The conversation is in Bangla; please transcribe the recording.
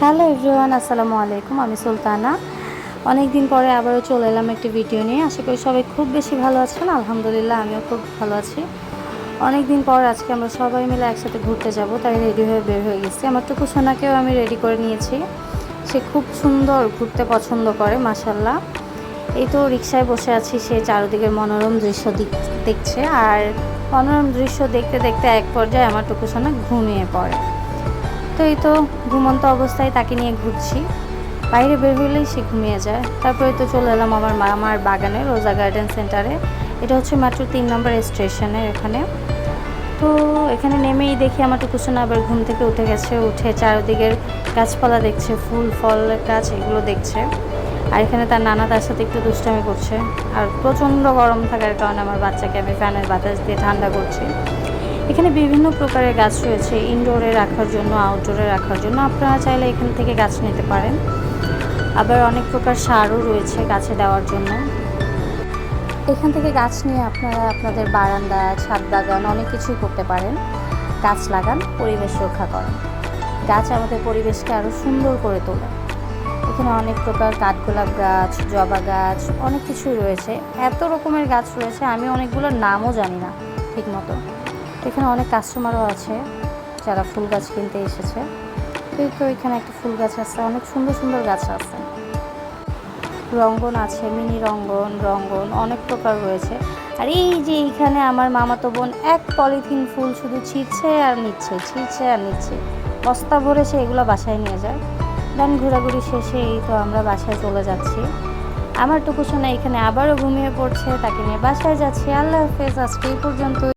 হ্যালো এভরিওয়ান, আসসালামু আলাইকুম। আমি সুলতানা। অনেক দিন পরে আবারও চলে এলাম একটি ভিডিও নিয়ে। আশা করি সবাই খুব বেশি ভালো আছেন। আলহামদুলিল্লাহ, আমিও খুব ভালো আছি। অনেক দিন পর আজকে আমরা সবাই মিলে একসাথে ঘুরতে যাব, তাই রেডি হয়ে বের হয়ে গেছি। আমার টুকু সোনাকেও আমি রেডি করে নিয়েছি। সে খুব সুন্দর ঘুরতে পছন্দ করে, মাশাল্লাহ। এই তো রিকশায় বসে আছি, সে চারদিকের মনোরম দৃশ্য দেখছে। আর মনোরম দৃশ্য দেখতে দেখতে এক পর্যায়ে আমার টুকু সোনা ঘুমিয়ে পড়ে। তো এই তো ঘুমন্ত অবস্থায় তাকে নিয়ে ঘুরছি। বাইরে বের হলেই সে ঘুমিয়ে যায়। তারপরে তো চলে এলাম আমার মামার বাগানে, রোজা গার্ডেন সেন্টারে। এটা হচ্ছে মাত্র 3 নম্বর স্টেশনের এখানে। তো এখানে নেমেই দেখি আমার টুকুসোনা আবার ঘুম থেকে উঠে গেছে। উঠে চারিদিকের গাছপালা দেখছে, ফুল ফল গাছ এগুলো দেখছে। আর এখানে তার নানা তার সাথে একটু দুষ্টামি করছে। আর প্রচণ্ড গরম থাকার কারণে আমার বাচ্চাকে আমি ফ্যানের বাতাস দিয়ে ঠান্ডা করছি। এখানে বিভিন্ন প্রকারের গাছ রয়েছে, ইনডোরে রাখার জন্য, আউটডোরে রাখার জন্য। আপনারা চাইলে এখান থেকে গাছ নিতে পারেন। আবার অনেক প্রকার সারও রয়েছে গাছে দেওয়ার জন্য। এখান থেকে গাছ নিয়ে আপনারা আপনাদের বারান্দা, ছাদ বাগান অনেক কিছুই করতে পারেন। গাছ লাগান, পরিবেশ রক্ষা করেন। গাছ আমাদের পরিবেশকে আরও সুন্দর করে তোলে। এখানে অনেক প্রকার কাঠগোলাপ গাছ, জবা গাছ, অনেক কিছুই রয়েছে। এত রকমের গাছ রয়েছে, আমি অনেকগুলোর নামও জানি না ঠিক মতো। এখানে অনেক কাস্টমারও আছে যারা ফুল গাছ কিনতে এসেছে। তো এখানে একটা ফুল গাছ আছে, অনেক সুন্দর সুন্দর গাছ আছে। রঙ্গন আছে, মিনি রঙ্গন অনেক প্রকার রয়েছে। আর এই যে এইখানে আমার মামাতো বোন এক পলিথিন ফুল শুধু ছিঁড়ছে আর নিচ্ছে। বস্তা ভরে সে এগুলো বাসায় নিয়ে যায়। দেন ঘোরাঘুরি শেষে এই তো আমরা বাসায় চলে যাচ্ছি। আমার টুকু সোনা এখানে আবারও ঘুমিয়ে পড়ছে, তাকে নিয়ে বাসায় যাচ্ছি। আল্লাহ হাফেজ, আজকে এই পর্যন্ত।